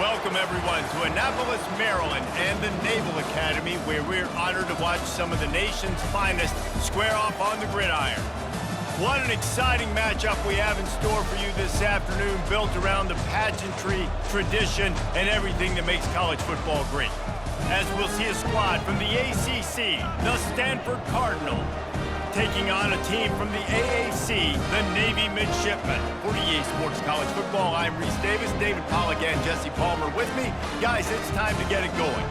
Welcome, everyone, to Annapolis, Maryland, and the Naval Academy, where we're honored to watch some of the nation's finest square off on the gridiron. What an exciting matchup we have in store for you this afternoon, built around the pageantry, tradition, and everything that makes college football great. As we'll see a squad from the ACC, the Stanford Cardinal, taking on a team from the AAC, the Navy Midshipmen. For EA Sports College Football, I'm Reese Davis, David Pollack, and Jesse Palmer with me. Guys, it's time to get it going.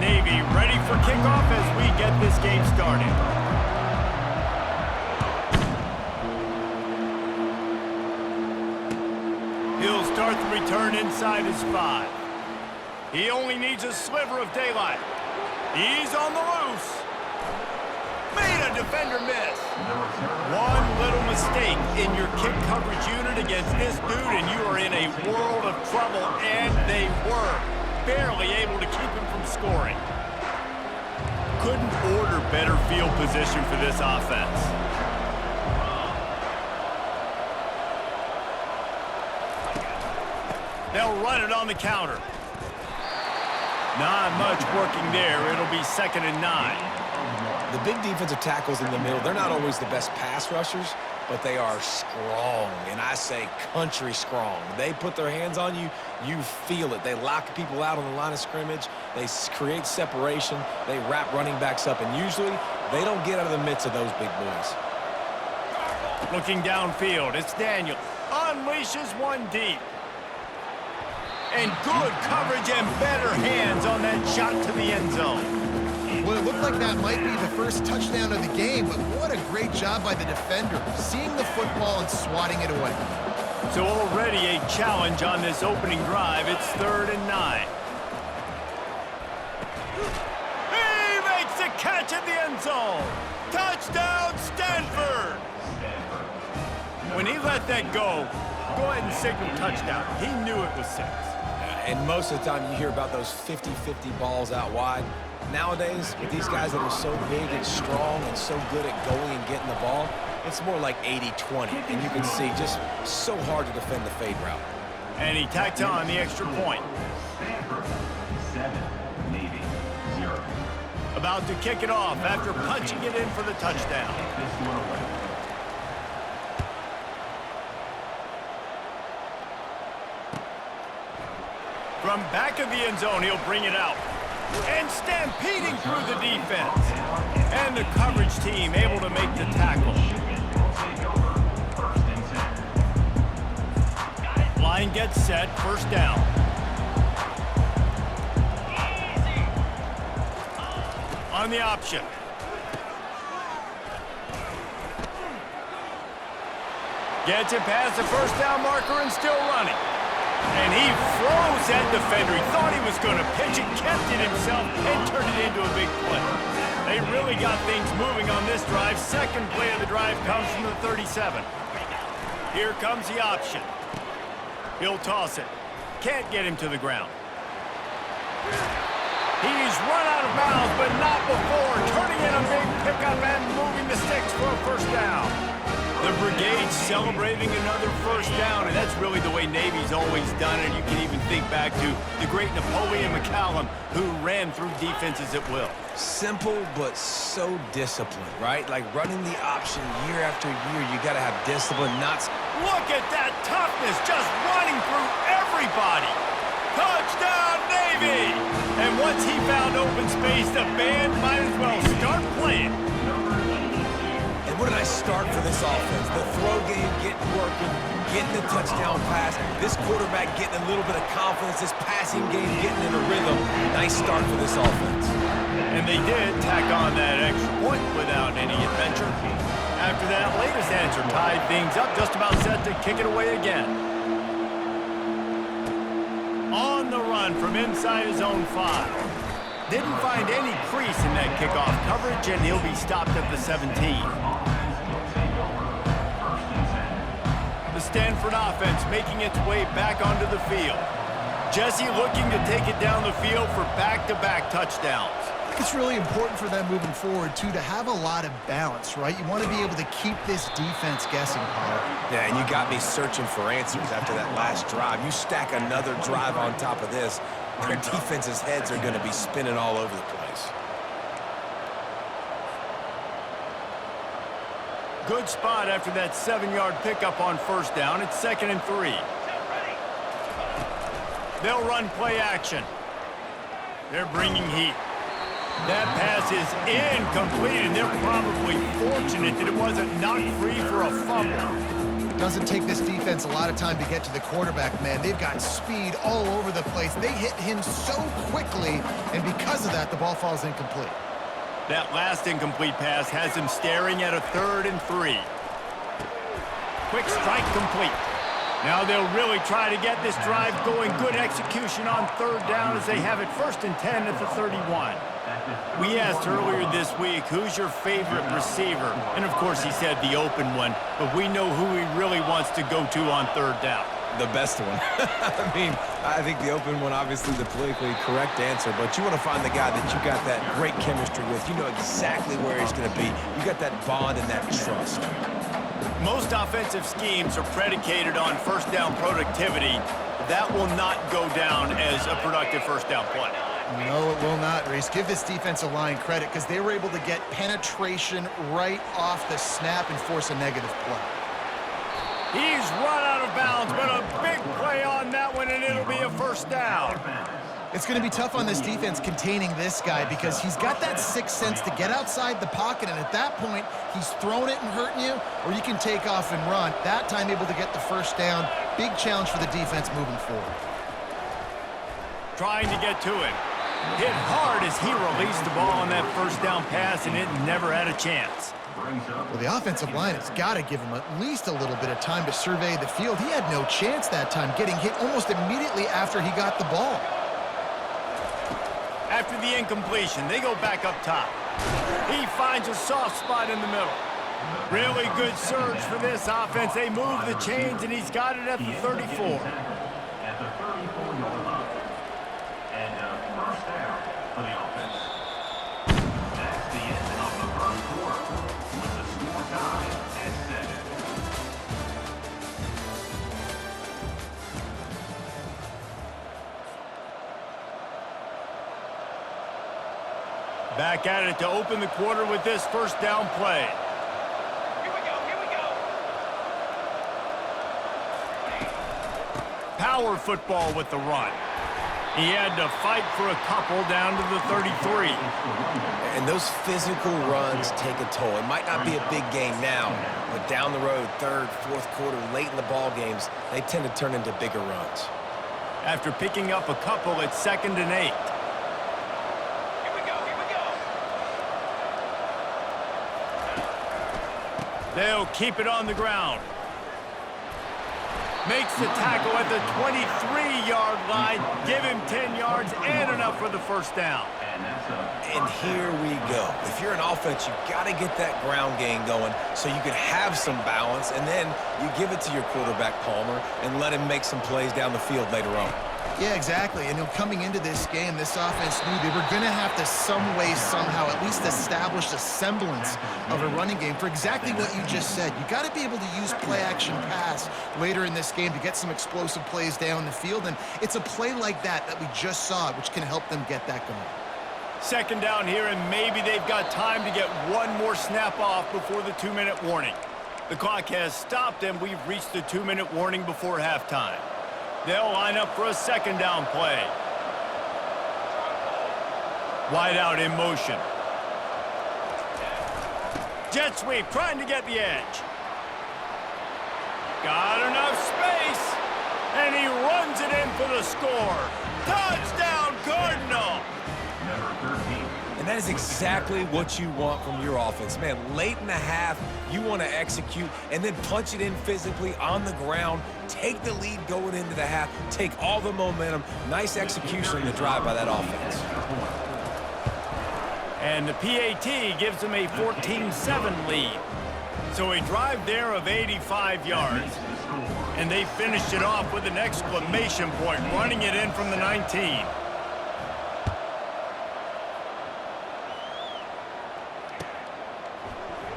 Navy ready for kickoff as we get this game started. He'll start the return inside his 5. He only needs a sliver of daylight. He's on the loose. Made a defender miss. One little mistake in your kick coverage unit against this dude, and you are in a world of trouble, and they were barely able to keep him from scoring. Couldn't order better field position for this offense. They'll run it on the counter. Not much working there. It'll be 2nd and 9. The big defensive tackles in the middle, they're not always the best pass rushers, but they are strong, and I say country strong. They put their hands on you, you feel it. They lock people out on the line of scrimmage. They create separation. They wrap running backs up, and usually they don't get out of the midst of those big boys. Looking downfield, it's Daniel. Unleashes one deep. And good coverage and better hands on that shot to the end zone. Well, it looked like that might be the first touchdown of the game, but what a great job by the defender, seeing the football and swatting it away. So already a challenge on this opening drive. It's 3rd and 9. He makes a catch in the end zone. Touchdown, Stanford! When he let that go ahead and signal touchdown. He knew it was 6. And most of the time you hear about those 50-50 balls out wide. Nowadays, with these guys that are so big and strong and so good at going and getting the ball, it's more like 80-20. And you can see just so hard to defend the fade route. And he tacked on the extra point. Stanford, 7, Navy, 0. About to kick it off after punching it in for the touchdown. This one away. From back of the end zone, he'll bring it out. And stampeding through the defense. And the coverage team able to make the tackle. Line gets set, 1st down. On the option. Gets it past the 1st down marker and still running. And he froze that defender. He thought he was going to pitch it, kept it himself, and turned it into a big play. They really got things moving on this drive. 2nd play of the drive comes from the 37. Here comes the option. He'll toss it. Can't get him to the ground. He's run out of bounds, but not before. Turning in a big pickup and moving the sticks for a 1st down. The brigade celebrating another 1st down, and that's really the way Navy's always done it. You can even think back to the great Napoleon McCallum, who ran through defenses at will. Simple, but so disciplined, right? Like running the option year after year, you got to have discipline, not... Look at that toughness, just running through everybody. Touchdown, Navy! And once he found open space, the band might as well start playing. What a nice start for this offense. The throw game getting working, getting the touchdown pass. This quarterback getting a little bit of confidence. This passing game getting in a rhythm. Nice start for this offense. And they did tack on that extra point without any adventure. After that latest answer tied things up, just about set to kick it away again. On the run from inside his own 5. Didn't find any crease in that kickoff coverage, and he'll be stopped at the 17. The Stanford offense making its way back onto the field. Jesse looking to take it down the field for back-to-back touchdowns. It's really important for them moving forward, too, to have a lot of balance, right? You want to be able to keep this defense guessing, Paul. Yeah, and you got me searching for answers after that last drive. You stack another drive on top of this, their defense's heads are going to be spinning all over the place. Good spot after that 7-yard pickup on first down. It's 2nd and 3. They'll run play action. They're bringing heat. That pass is incomplete, and they're probably fortunate that it wasn't knocked free for a fumble. It doesn't take this defense a lot of time to get to the quarterback, man. They've got speed all over the place. They hit him so quickly, and because of that, the ball falls incomplete. That last incomplete pass has him staring at a 3rd and 3. Quick strike complete. Now they'll really try to get this drive going. Good execution on 3rd down as they have it 1st and 10 at the 31. We asked earlier this week, who's your favorite receiver? And of course he said the open one, but we know who he really wants to go to on 3rd down. The best one. I mean, I think the open one, obviously the politically correct answer, but you want to find the guy that you got that great chemistry with. You know exactly where he's going to be. You got that bond and that trust. Most offensive schemes are predicated on 1st down productivity. That will not go down as a productive 1st down play. No, it will not, Reese. Give this defensive line credit because they were able to get penetration right off the snap and force a negative play. He's run out of bounds, but a big play on that one, and it'll be a 1st down. It's going to be tough on this defense containing this guy because he's got that 6th sense to get outside the pocket, and at that point, he's throwing it and hurting you, or you can take off and run. That time able to get the 1st down. Big challenge for the defense moving forward. Trying to get to it. Hit hard as he released the ball on that 1st down pass, and it never had a chance. Well, the offensive line has got to give him at least a little bit of time to survey the field. He had no chance that time, getting hit almost immediately after he got the ball. After the incompletion, they go back up top. He finds a soft spot in the middle. Really good surge for this offense. They move the chains, and he's got it at the 34. At the 34-yard line. And a 1st down for the offense. That's the end of the 1st quarter, with the score tied at 7. Back at it to open the quarter with this 1st down play. Here we go. Power football with the run. He had to fight for a couple down to the 33. And those physical runs take a toll. It might not be a big game now, but down the road, 3rd, 4th quarter, late in the ball games, they tend to turn into bigger runs. After picking up a couple, it's 2nd and 8. Here we go. They'll keep it on the ground. Makes the tackle at the 23-yard line. Give him 10 yards and enough for the 1st down. And here we go. If you're an offense, you've got to get that ground game going so you can have some balance, and then you give it to your quarterback, Palmer, and let him make some plays down the field later on. Yeah, exactly. And coming into this game, this offense knew they were going to have to some way, somehow, at least establish a semblance of a running game for exactly what you just said. You got to be able to use play-action pass later in this game to get some explosive plays down the field. And it's a play like that we just saw, which can help them get that going. 2nd down here, and maybe they've got time to get one more snap off before the 2-minute warning. The clock has stopped, and we've reached the 2-minute warning before halftime. They'll line up for a 2nd down play. Wide out in motion. Jet sweep, trying to get the edge. Got enough space, and he runs it in for the score. Touchdown, Cardinal! Number 13. And that is exactly what you want from your offense. Man, late in the half, you want to execute and then punch it in physically on the ground, take the lead going into the half, take all the momentum. Nice execution in the drive by that offense. And the PAT gives them a 14-7 lead. So a drive there of 85 yards. And they finished it off with an exclamation point, running it in from the 19.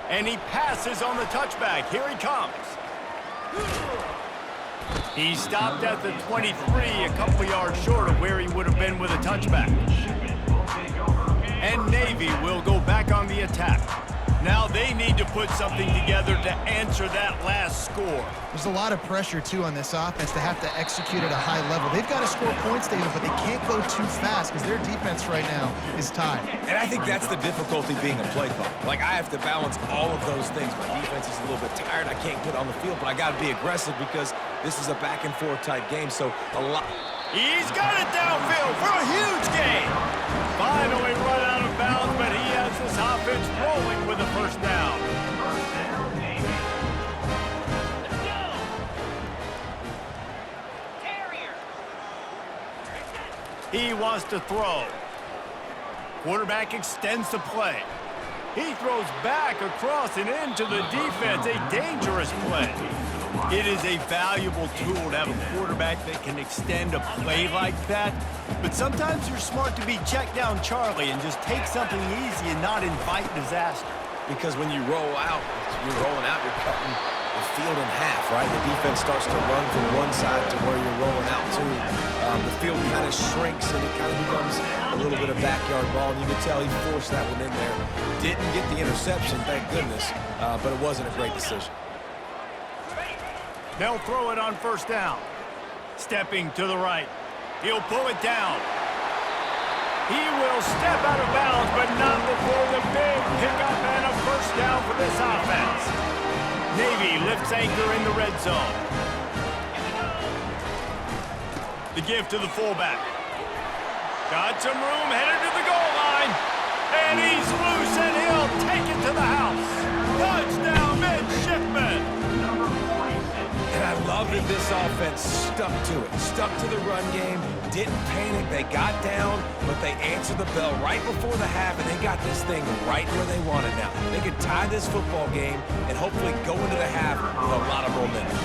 And he passes on the touchback. Here he comes. He stopped at the 23, a couple yards short of where he would have been with a touchback. And Navy will go back on the attack. Now they need to put something together to answer that last score. There's a lot of pressure, too, on this offense to have to execute at a high level. They've got to score points, David, but they can't go too fast because their defense right now is tied. And I think that's the difficulty being a play caller. Like, I have to balance all of those things. My defense is a little bit tired. I can't get on the field, but I got to be aggressive because this is a back-and-forth type game, so a lot... He's got it downfield for a huge gain. Finally run out of bounds, but he has this offense rolling with a first down. Let's go. Terrier. He wants to throw. Quarterback extends the play. He throws back across and into the defense. A dangerous play. It is a valuable tool to have a quarterback that can extend a play like that. But sometimes you're smart to be check down Charlie and just take something easy and not invite disaster. Because when you roll out, you're rolling out, you're cutting the field in half, right? The defense starts to run from one side to where you're rolling out to. The field kind of shrinks and it kind of becomes a little bit of backyard ball. And you can tell he forced that one in there. Didn't get the interception, thank goodness, but it wasn't a great decision. They'll throw it on first down. Stepping to the right. He'll pull it down. He will step out of bounds, but not before the big pickup and a first down for this offense. Navy lifts anchor in the red zone. The give to the fullback. Got some room, headed to the goal line. And he's loose, and he'll take it to the house. Touchdown, midshipman. And I love that this offense stuck to it, stuck to the run game, didn't panic. They got down, but they answered the bell right before the half, and they got this thing right where they want it now. They can tie this football game and hopefully go into the half with a lot of momentum.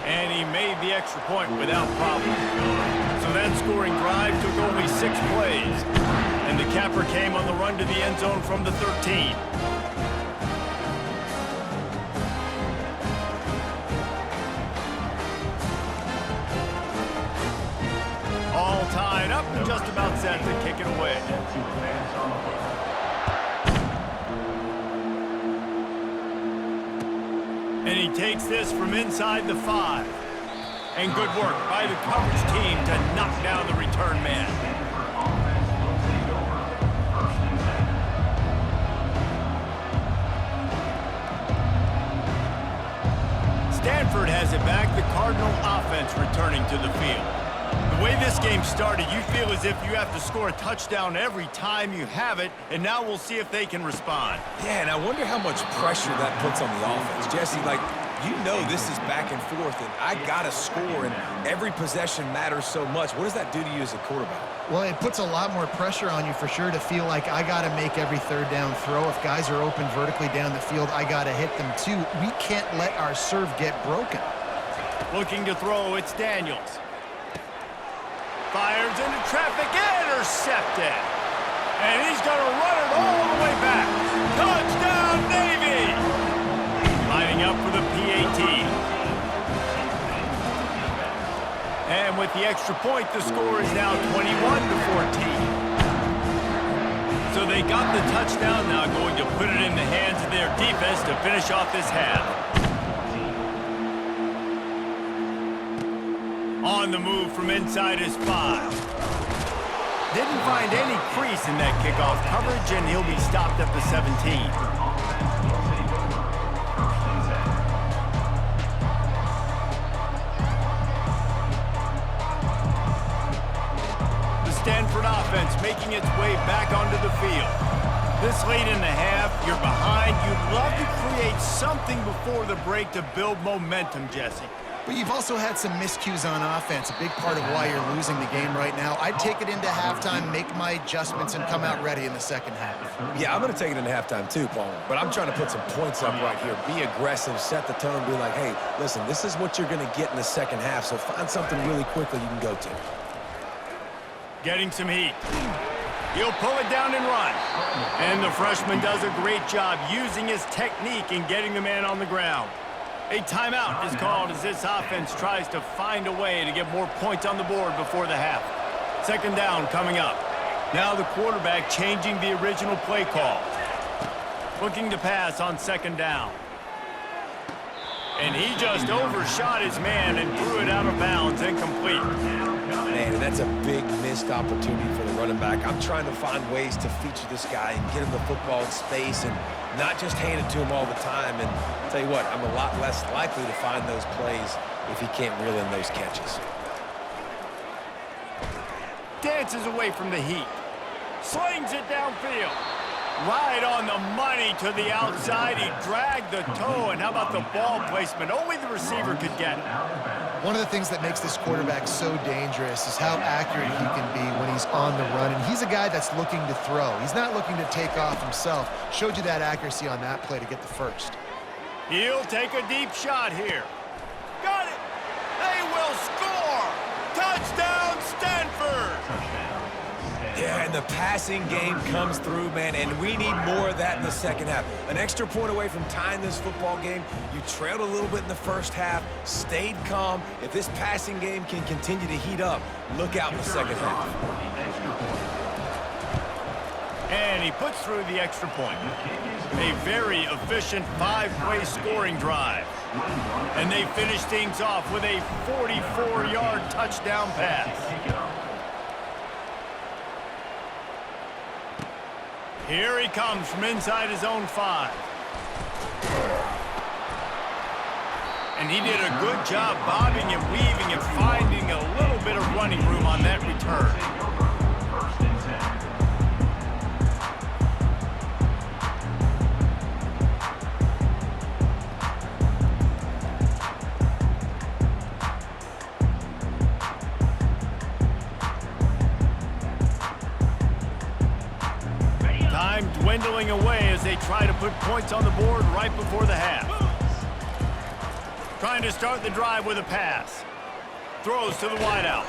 And he made the extra point without problem. So that scoring drive took only 6 plays. And the capper came on the run to the end zone from the 13. All tied up and just about set to kick it away. And he takes this from inside the 5. And good work by the coverage team to knock down the return man. Stanford has it back, the Cardinal offense returning to the field. The way this game started, you feel as if you have to score a touchdown every time you have it, and now we'll see if they can respond. Yeah, and I wonder how much pressure that puts on the offense. Jesse, like, you know this is back and forth, and I got to score, and every possession matters so much. What does that do to you as a quarterback? Well, it puts a lot more pressure on you for sure to feel like I got to make every third down throw. If guys are open vertically down the field, I got to hit them too. We can't let our serve get broken. Looking to throw, it's Daniels. Fires into traffic, intercepted. And he's going to run it all the way back. Touchdown, Navy! Lining up for the PAT. And with the extra point, the score is now 21-14. So they got the touchdown, now going to put it in the hands of their defense to finish off this half. On the move from inside his 5. Didn't find any crease in that kickoff coverage, and he'll be stopped at the 17. The Stanford offense making its way back onto the field. This late in the half, you're behind. You'd love to create something before the break to build momentum, Jesse. But you've also had some miscues on offense, a big part of why you're losing the game right now. I'd take it into halftime, make my adjustments, and come out ready in the second half. Yeah, I'm going to take it into halftime too, Paul. But I'm trying to put some points up right here. Be aggressive, set the tone, be like, hey, listen, this is what you're going to get in the second half, so find something really quickly you can go to. Getting some heat. He'll pull it down and run. And the freshman does a great job using his technique and getting the man on the ground. A timeout is called as this offense tries to find a way to get more points on the board before the half. Second down coming up. Now the quarterback changing the original play call. Looking to pass on second down. And he just overshot his man and threw it out of bounds, incomplete. Man, that's a big missed opportunity for the running back. I'm trying to find ways to feature this guy and get him the football in space and not just hand it to him all the time. And I'll tell you what, I'm a lot less likely to find those plays if he can't reel in those catches. Dances away from the heat. Slings it downfield. Right on the money to the outside. He dragged the toe, and how about the ball placement? Only the receiver could get it. One of the things that makes this quarterback so dangerous is how accurate he can be when he's on the run. And he's a guy that's looking to throw. He's not looking to take off himself. Showed you that accuracy on that play to get the first. He'll take a deep shot here. Got it. They will score. Touchdown, Stanford. Yeah, and the passing game comes through, man, and we need more of that in the second half. An extra point away from tying this football game. You trailed a little bit in the first half, stayed calm. If this passing game can continue to heat up, look out in the second half. And he puts through the extra point. A very efficient 5-play scoring drive. And they finish things off with a 44-yard touchdown pass. Here he comes from inside his own 5. And he did a good job bobbing and weaving and finding a little bit of running room on that return. Dwindling away as they try to put points on the board right before the half. Trying to start the drive with a pass. Throws to the wideout.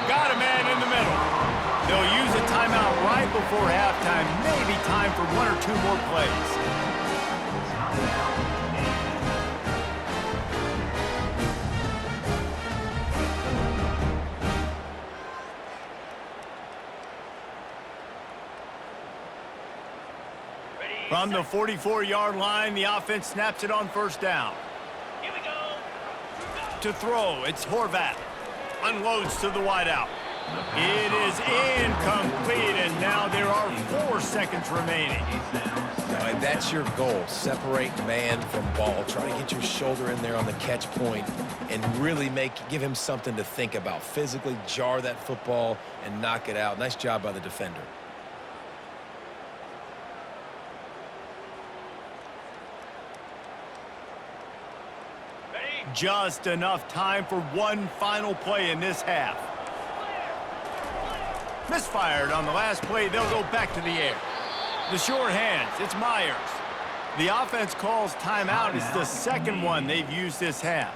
Got a man in the middle. They'll use a timeout right before halftime. Maybe time for 1 or 2 more plays. From the 44-yard line, the offense snaps it on first down. Here we go. To throw, it's Horvat. Unloads to the wideout. It is incomplete, and now there are 4 seconds remaining. Now, and that's your goal. Separate man from ball. Try to get your shoulder in there on the catch point and really give him something to think about. Physically jar that football and knock it out. Nice job by the defender. Just enough time for one final play in this half. Misfired on the last play. They'll go back to the air. The sure hands. It's Myers. The offense calls timeout. It's the second one they've used this half.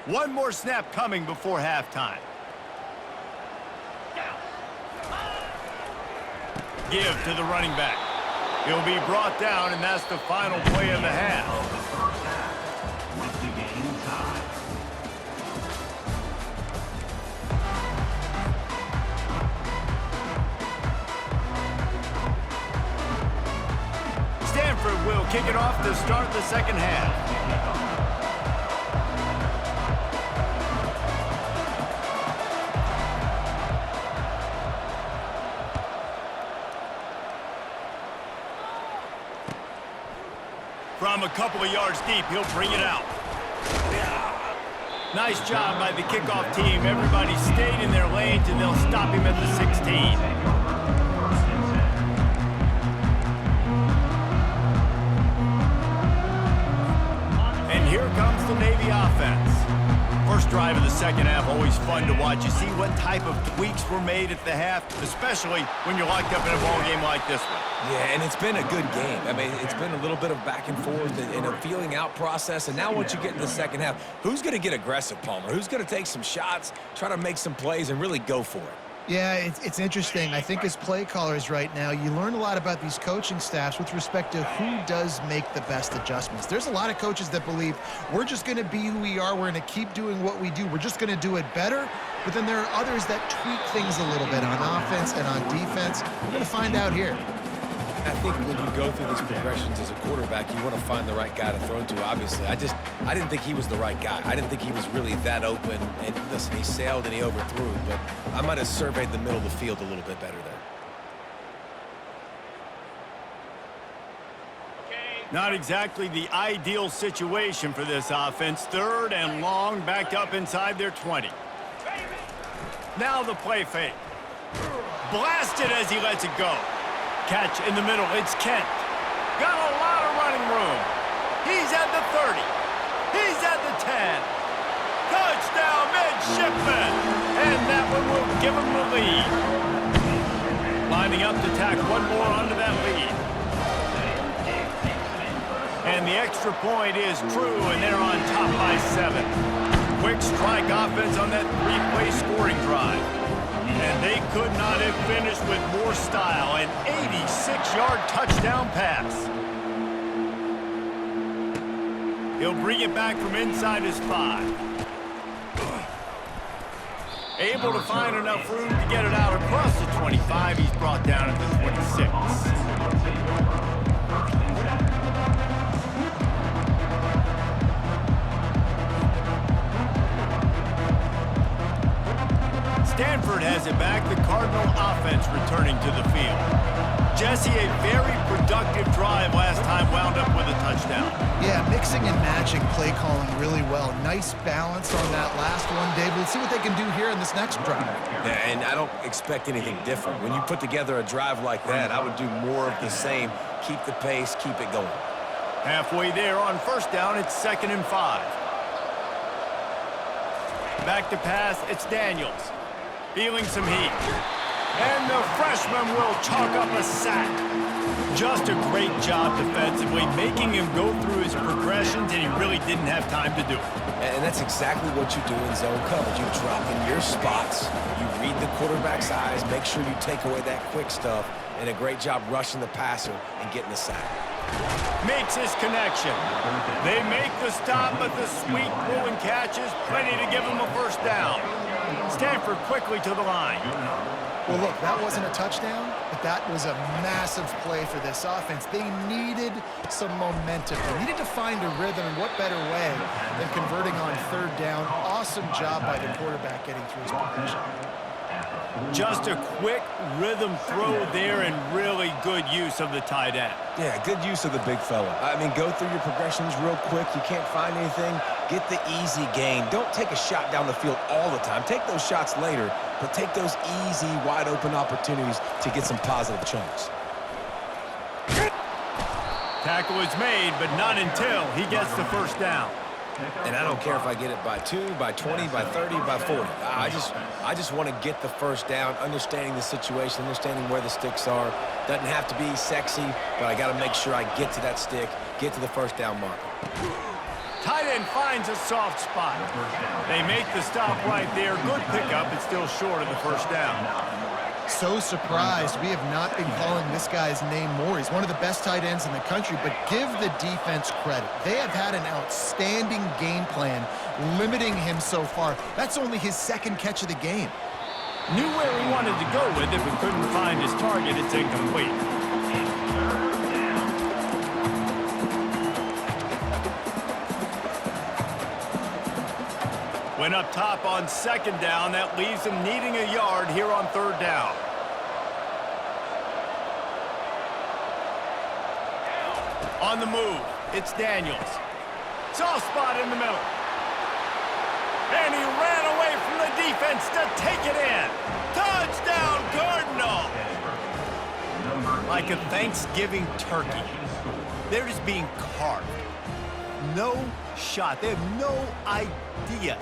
One more snap coming before halftime. Give to the running back. He'll be brought down, and that's the final play of the half. Stanford will kick it off to start the second half. From a couple of yards deep, he'll bring it out. Nice job by the kickoff team. Everybody stayed in their lanes, and they'll stop him at the 16. And here comes the Navy offense. First drive of the second half, always fun to watch. You see what type of tweaks were made at the half, especially when you're locked up in a ball game like this one. Yeah, and it's been a good game. I mean, it's been a little bit of back and forth and a feeling out process. And now once you get in the second half, who's going to get aggressive, Palmer? Who's going to take some shots, try to make some plays, and really go for it? Yeah, it's interesting. I think as play callers right now, you learn a lot about these coaching staffs with respect to who does make the best adjustments. There's a lot of coaches that believe we're just going to be who we are. We're going to keep doing what we do. We're just going to do it better. But then there are others that tweak things a little bit on offense and on defense. We're going to find out here. I think when you go through these progressions as a quarterback, you want to find the right guy to throw to, obviously. I didn't think he was the right guy. I didn't think he was really that open. And listen, he sailed and he overthrew, but I might have surveyed the middle of the field a little bit better there. Not exactly the ideal situation for this offense. Third and long, backed up inside their 20. Now the play fake. Blasted as he lets it go. Catch in the middle, it's Kent. Got a lot of running room. He's at the 30. He's at the 10. Touchdown, midshipman. And that one will give him the lead. Lining up to tack one more onto that lead. And the extra point is true, and they're on top by 7. Quick strike offense on that 3-play scoring drive. And they could not have finished with more style. An 86-yard touchdown pass. He'll bring it back from inside his 5. Able to find enough room to get it out across the 25. He's brought down at the 26. Stanford has it back, the Cardinal offense returning to the field. Jesse, a very productive drive last time, wound up with a touchdown. Yeah, mixing and matching play calling really well. Nice balance on that last one, Dave. Let's see what they can do here in this next drive. Yeah, and I don't expect anything different. When you put together a drive like that, I would do more of the same. Keep the pace, keep it going. Halfway there on first down, it's 2nd and 5. Back to pass, it's Daniels. Feeling some heat. And the freshman will chalk up a sack. Just a great job defensively, making him go through his progressions, and he really didn't have time to do it. And that's exactly what you do in zone coverage. You drop in your spots, you read the quarterback's eyes, make sure you take away that quick stuff, and a great job rushing the passer and getting the sack. Makes his connection. They make the stop, but the sweet pull and catch is plenty to give him a first down. Stanford quickly to the line. Well, look, that wasn't a touchdown, but that was a massive play for this offense. They needed some momentum. They needed to find a rhythm, and what better way than converting on third down. Awesome job by the quarterback getting through his progression. Just a quick rhythm throw there, and really good use of the tight end. Yeah, good use of the big fella. I mean, go through your progressions real quick. You can't find anything. Get the easy gain. Don't take a shot down the field all the time. Take those shots later, but take those easy, wide-open opportunities to get some positive chunks. Tackle is made, but not until he gets the first down. And I don't care if I get it by 2, by 20, by 30, by 40. I just want to get the first down, understanding the situation, understanding where the sticks are. Doesn't have to be sexy, but I got to make sure I get to that stick, get to the first down marker. Tight end finds a soft spot. They make the stop right there. Good pickup. It's still short of the first down. So surprised we have not been calling this guy's name more. He's one of the best tight ends in the country, but give the defense credit. They have had an outstanding game plan limiting him so far. That's only his 2nd catch of the game. Knew where he wanted to go with it, but couldn't find his target. It's incomplete. Went up top on 2nd down. That leaves him needing a yard here on 3rd down. On the move. It's Daniels. Soft spot in the middle. And he ran away from the defense to take it in. Touchdown, Cardinal! Like a Thanksgiving turkey. They're just being carved. No shot. They have no idea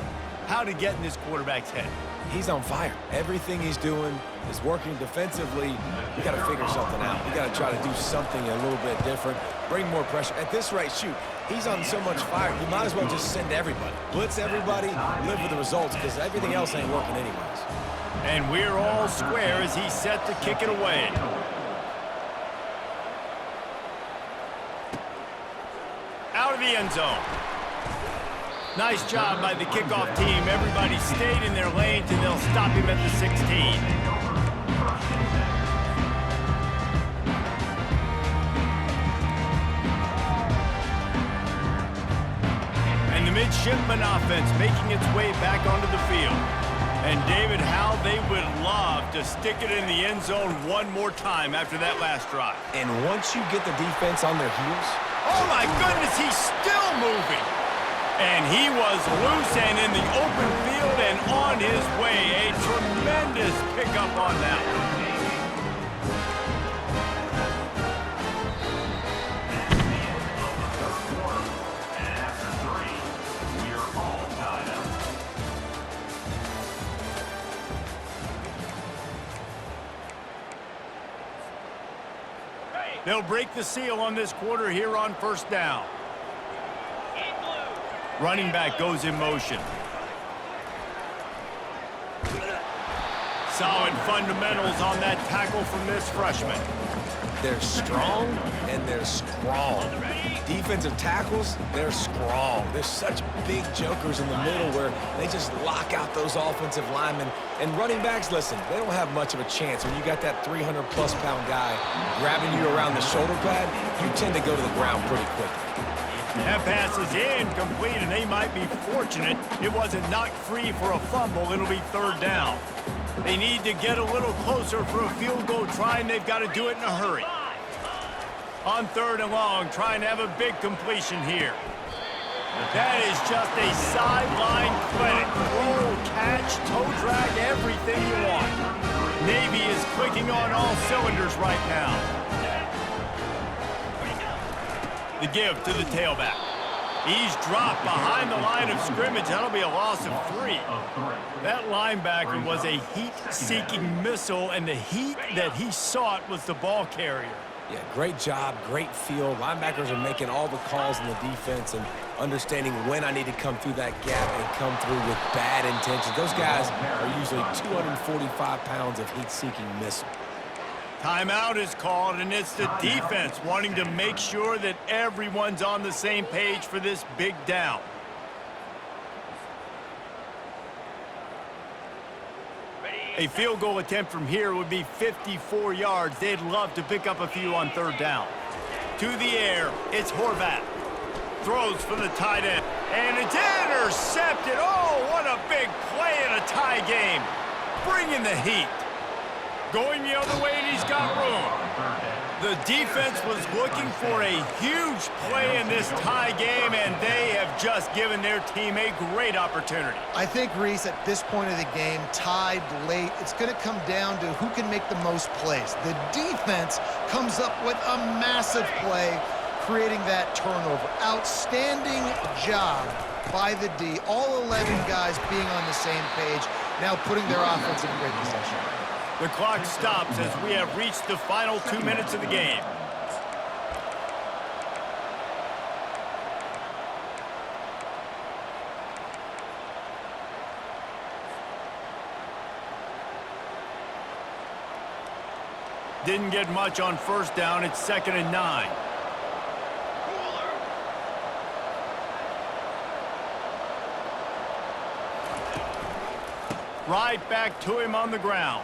how to get in this quarterback's head. He's on fire. Everything he's doing is working defensively. We got to figure something out. We got to try to do something a little bit different, bring more pressure. At this rate, shoot, he's on so much fire, you might as well just send everybody. Blitz everybody, live with the results, because everything else ain't working anyways. And we're all square as he's set to kick it away. Out of the end zone. Nice job by the kickoff team. Everybody stayed in their lanes, and they'll stop him at the 16. And the midshipman offense making its way back onto the field. And David, how they would love to stick it in the end zone one more time after that last drive. And once you get the defense on their heels... Oh, my goodness, he's still moving. And he was loose and in the open field and on his way. A tremendous pickup on that one. And after 3, we are all tied up. They'll break the seal on this quarter here on first down. Running back goes in motion. Solid fundamentals on that tackle from this freshman. They're strong and they're strong. Defensive tackles, they're strong. There's such big jokers in the middle where they just lock out those offensive linemen. And running backs, listen, they don't have much of a chance. When you got that 300-plus pound guy grabbing you around the shoulder pad, you tend to go to the ground pretty quickly. That pass is incomplete, and they might be fortunate it wasn't knocked free for a fumble. It'll be third down. They need to get a little closer for a field goal try, and they've got to do it in a hurry. On third and long, trying to have a big completion here. That is just a sideline clinic. Roll, catch, toe drag, everything you want. Navy is clicking on all cylinders right now. The give to the tailback. He's dropped behind the line of scrimmage. That'll be a loss of 3. That linebacker was a heat-seeking missile, and the heat that he sought was the ball carrier. Yeah, great job, great feel. Linebackers are making all the calls in the defense and understanding when I need to come through that gap and come through with bad intentions. Those guys are usually 245 pounds of heat-seeking missile. Timeout is called, and it's the defense wanting to make sure that everyone's on the same page for this big down. A field goal attempt from here would be 54 yards. They'd love to pick up a few on third down. To the air, it's Horvath. Throws for the tight end, and it's intercepted. Oh, what a big play in a tie game. Bringing the heat. Going the other way, and he's got room. The defense was looking for a huge play in this tie game, and they have just given their team a great opportunity. I think, Reese, at this point of the game, tied late, it's going to come down to who can make the most plays. The defense comes up with a massive play, creating that turnover. Outstanding job by the D. All 11 guys being on the same page, now putting their offense in great possession. The clock stops as we have reached the final 2 minutes of the game. Didn't get much on first down. It's 2nd and 9. Right back to him on the ground.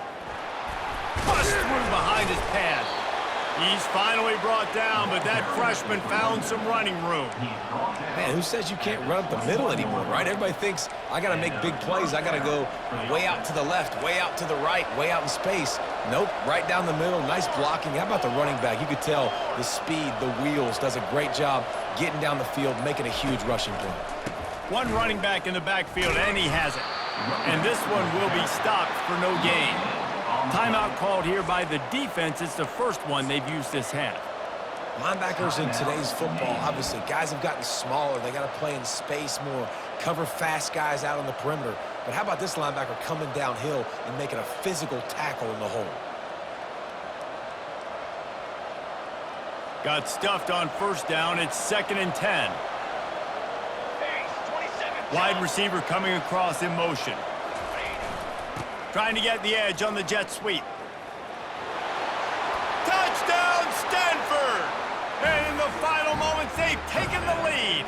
Bust through behind his pad. He's finally brought down, but that freshman found some running room. Man, who says you can't run up the middle anymore, right? Everybody thinks I got to make big plays. I got to go way out to the left, way out to the right, way out in space. Nope, right down the middle. Nice blocking. How about the running back? You could tell the speed, the wheels, does a great job getting down the field, making a huge rushing play. One running back in the backfield, and he has it. And this one will be stopped for no gain. Timeout called here by the defense. It's the first one they've used this half. Linebackers in today's football, obviously, guys have gotten smaller. They got to play in space more, cover fast guys out on the perimeter. But how about this linebacker coming downhill and making a physical tackle in the hole? Got stuffed on first down. It's 2nd and 10. Wide receiver coming across in motion. Trying to get the edge on the jet sweep. Touchdown, Stanford! And in the final moments, they've taken the lead.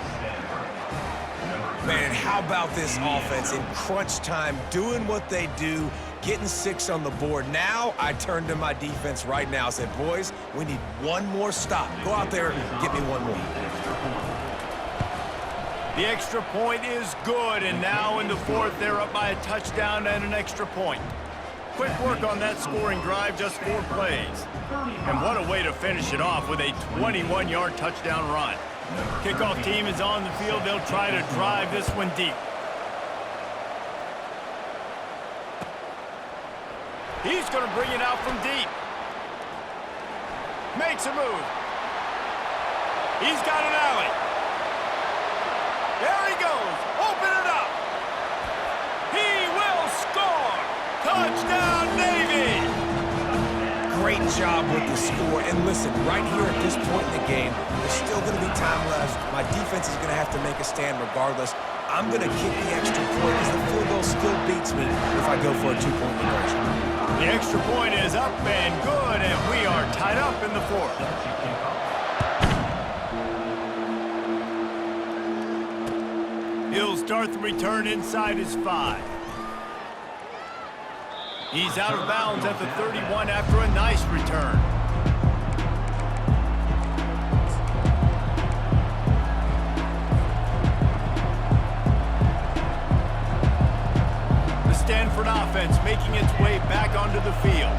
Man, how about this offense in crunch time, doing what they do, getting 6 on the board. Now I turn to my defense right now. I said, boys, we need one more stop. Go out there and get me one more. The extra point is good, and now in the 4th, they're up by a touchdown and an extra point. Quick work on that scoring drive, just 4 plays. And what a way to finish it off with a 21-yard touchdown run. Kickoff team is on the field. They'll try to drive this one deep. He's going to bring it out from deep. Makes a move. He's got an alley. There he goes. Open it up. He will score. Touchdown, Navy. Great job with the score. And listen, right here at this point in the game, there's still going to be time left. My defense is going to have to make a stand regardless. I'm going to kick the extra point because the field goal still beats me if I go for a 2-point conversion. The extra point is up and good, and we are tied up in the 4th. He'll start the return inside his 5. He's out of bounds at the 31 after a nice return. The Stanford offense making its way back onto the field.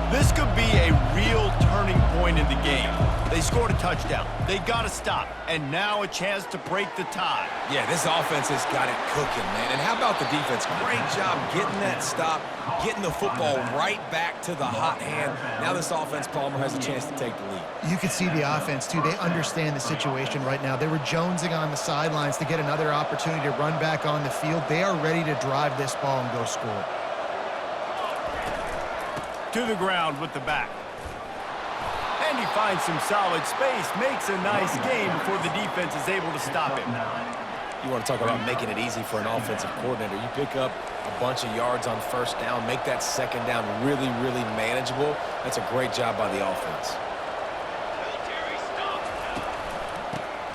This could be a real turning point in the game. They scored a touchdown. They got to stop. And now a chance to break the tie. Yeah, this offense has got it cooking, man. And how about the defense? Great job getting that stop, getting the football right back to the hot hand. Now this offense, Palmer, has a chance to take the lead. You can see the offense, too. They understand the situation right now. They were jonesing on the sidelines to get another opportunity to run back on the field. They are ready to drive this ball and go score. To the ground with the back. And he finds some solid space, makes a nice game before the defense is able to stop him. You want to talk about making it easy for an offensive coordinator. You pick up a bunch of yards on first down, make that second down really, really manageable. That's a great job by the offense.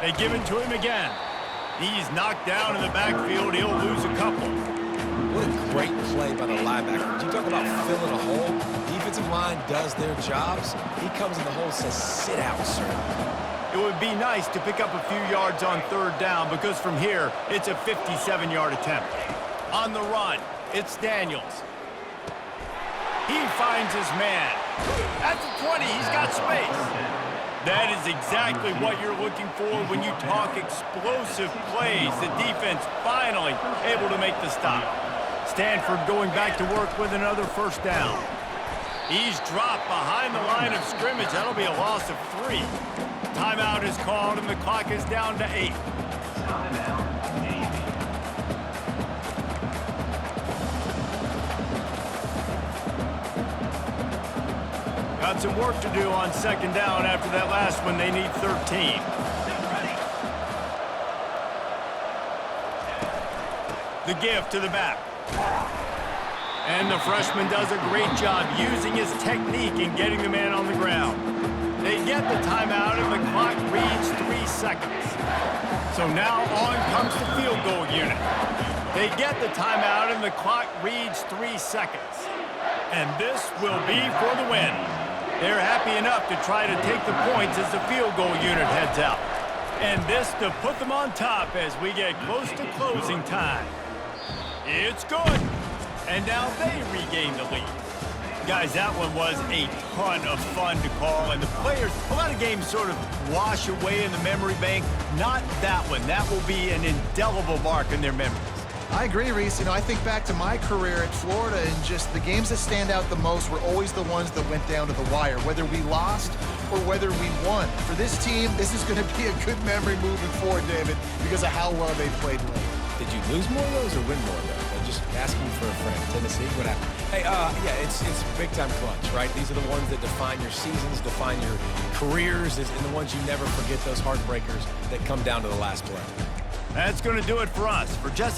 They give it to him again. He's knocked down in the backfield. He'll lose a couple. What a great play by the linebacker. You talk about filling a hole. Defensive line does their jobs. He comes in the hole and says, sit out, sir. It would be nice to pick up a few yards on third down because from here, it's a 57-yard attempt. On the run, it's Daniels. He finds his man. At the 20, he's got space. That is exactly what you're looking for when you talk explosive plays. The defense finally able to make the stop. Stanford going back to work with another first down. He's dropped behind the line of scrimmage. That'll be a loss of 3. Timeout is called, and the clock is down to 8. Got some work to do on second down after that last one. They need 13. The give to the back. And the freshman does a great job using his technique and getting the man on the ground. They get the timeout, and the clock reads 3 seconds. So now on comes the field goal unit. They get the timeout, and the clock reads 3 seconds. And this will be for the win. They're happy enough to try to take the points as the field goal unit heads out. And this to put them on top as we get close to closing time. It's good. And now they regain the lead. Guys, that one was a ton of fun to call, and the players, a lot of games sort of wash away in the memory bank. Not that one. That will be an indelible mark in their memories. I agree, Reese. You know, I think back to my career at Florida, and just the games that stand out the most were always the ones that went down to the wire, whether we lost or whether we won. For this team, this is going to be a good memory moving forward, David, because of how well they played late. Did you lose more of those or win more of those? I'm just asking for a friend. Tennessee, what happened? Hey, yeah, it's big-time clutch, right? These are the ones that define your seasons, define your careers, and the ones you never forget, those heartbreakers that come down to the last play. That's going to do it for us. For Jesse